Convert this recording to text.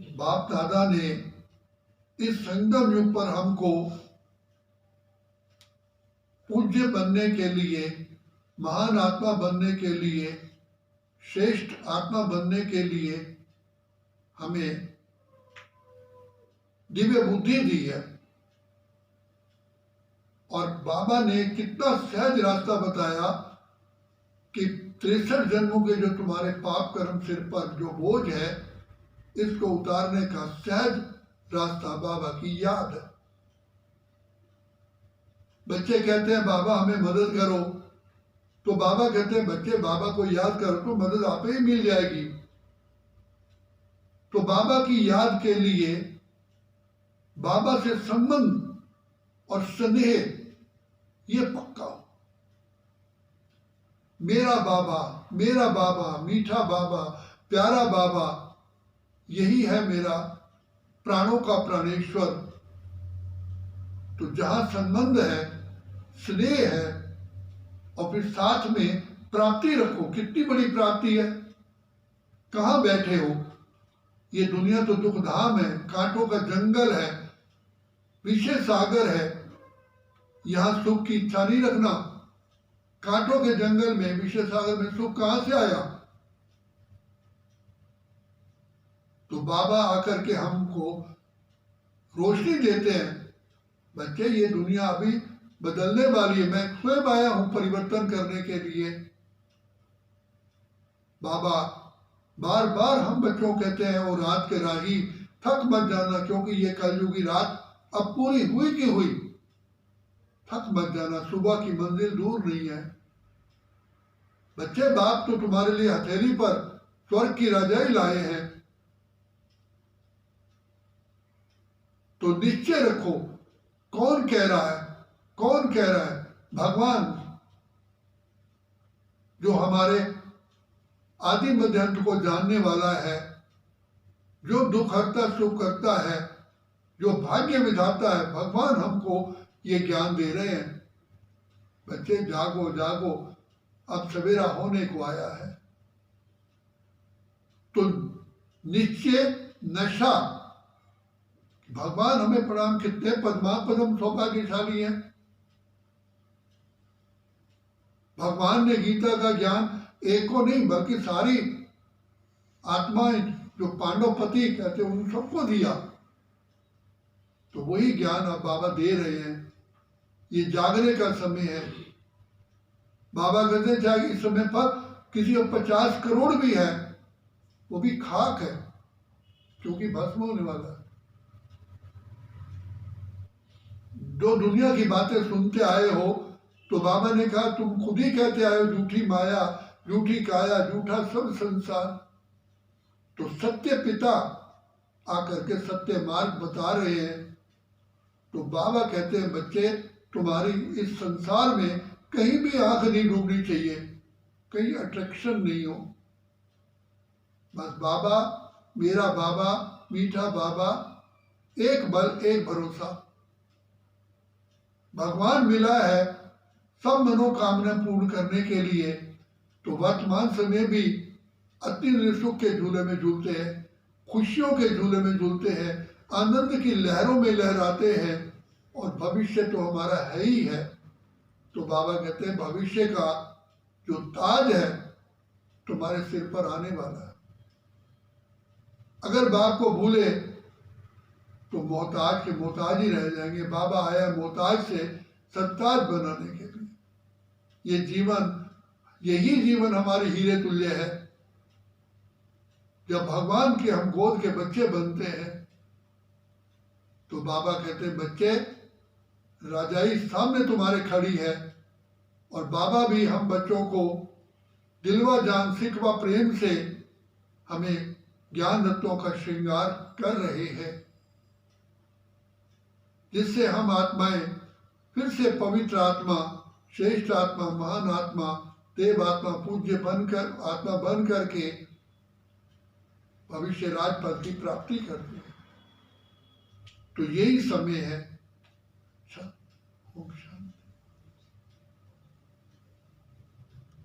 बाप दादा ने इस संगम युग पर हमको पूज्य बनने के लिए, महान आत्मा बनने के लिए, श्रेष्ठ आत्मा बनने के लिए हमें दिव्य बुद्धि दी है। और बाबा ने कितना सहज रास्ता बताया कि 63 जन्मों के जो तुम्हारे पाप कर्म सिर पर जो बोझ है, इसको उतारने का सहज रास्ता बाबा की याद है। बच्चे कहते हैं बाबा हमें मदद करो, तो बाबा कहते हैं बच्चे बाबा को याद करो तो मदद आप ही मिल जाएगी। तो बाबा की याद के लिए बाबा से संबंध और स्नेह ये पक्का हो। मेरा बाबा, मीठा बाबा, प्यारा बाबा, यही है मेरा प्राणों का प्राणेश्वर। तो जहां संबंध है, स्नेह है, और फिर साथ में प्राप्ति रखो। कितनी बड़ी प्राप्ति है। कहां बैठे हो? ये दुनिया तो दुख धाम है, कांटों का जंगल है, विषय सागर है। यहां सुख की इच्छा नहीं रखना। कांटों के जंगल में, विषय सागर में सुख कहां से आया? तो बाबा आकर के हमको रोशनी देते हैं। बच्चे ये दुनिया अभी बदलने वाली है, मैं स्वयं आया हूं परिवर्तन करने के लिए। बाबा बार बार हम बच्चों कहते हैं, और रात के राही थक मत जाना, क्योंकि ये कलयुगी रात अब पूरी हुई की हुई। थक मत जाना, सुबह की मंजिल दूर नहीं है। बच्चे बाप तो तुम्हारे लिए हथेली पर स्वर्ग की रजाई लाए हैं। तो निश्चय रखो। कौन कह रहा है? कौन कह रहा है? भगवान, जो हमारे आदि मध्य अंत को जानने वाला है, जो दुख हरता सुख करता है, जो भाग्य विधाता है, भगवान हमको ये ज्ञान दे रहे हैं। बच्चे जागो जागो, अब सवेरा होने को आया है। तो निश्चय नशा, भगवान हमें प्रणाम, कितने पद्मापदम सौभाग्यशाली हैं। भगवान ने गीता का ज्ञान एक को नहीं बल्कि सारी आत्माएं जो पांडवपति कहते उन सबको दिया। तो वही ज्ञान अब बाबा दे रहे हैं। ये जागने का समय है। बाबा कहते हैं चाहे इस समय पर किसी को 50 करोड़ भी है, वो भी खाक है, क्योंकि भस्म होने वाला है। जो दुनिया की बातें सुनते आए हो, तो बाबा ने कहा तुम खुद ही कहते आए हो झूठी माया, झूठी काया, झूठा सब संसार। तो सत्य पिता आकर के सत्य मार्ग बता रहे हैं। तो बाबा कहते हैं बच्चे तुम्हारी इस संसार में कहीं भी आंख नहीं डूबनी चाहिए, कहीं अट्रैक्शन नहीं हो। बस बाबा, मेरा बाबा, मीठा बाबा, एक बल एक भरोसा। भगवान मिला है सब मनोकामना पूर्ण करने के लिए। तो वर्तमान समय भी अति सुख के झूले में झूलते हैं, खुशियों के झूले में झूलते हैं, आनंद की लहरों में लहराते हैं, और भविष्य तो हमारा है ही है। तो बाबा कहते हैं भविष्य का जो ताज है तुम्हारे सिर पर आने वाला है। अगर बाप को भूले तो मोहताज के मोहताज ही रह जाएंगे। बाबा आया मोहताज से सरताज बनाने के लिए। ये जीवन, यही जीवन हमारे हीरे तुल्य है। जब भगवान के हम गोद के बच्चे बनते हैं, तो बाबा कहते हैं बच्चे राजाई सामने तुम्हारे खड़ी है। और बाबा भी हम बच्चों को दिलवा जान सिखवा प्रेम से हमें ज्ञान रत्नों का श्रृंगार कर रहे हैं, जिससे हम आत्माएं फिर से पवित्र आत्मा, श्रेष्ठ आत्मा, महान आत्मा, देव आत्मा, पूज्य बनकर आत्मा बन करके भविष्य राजपद की प्राप्ति करते हैं। तो यही समय है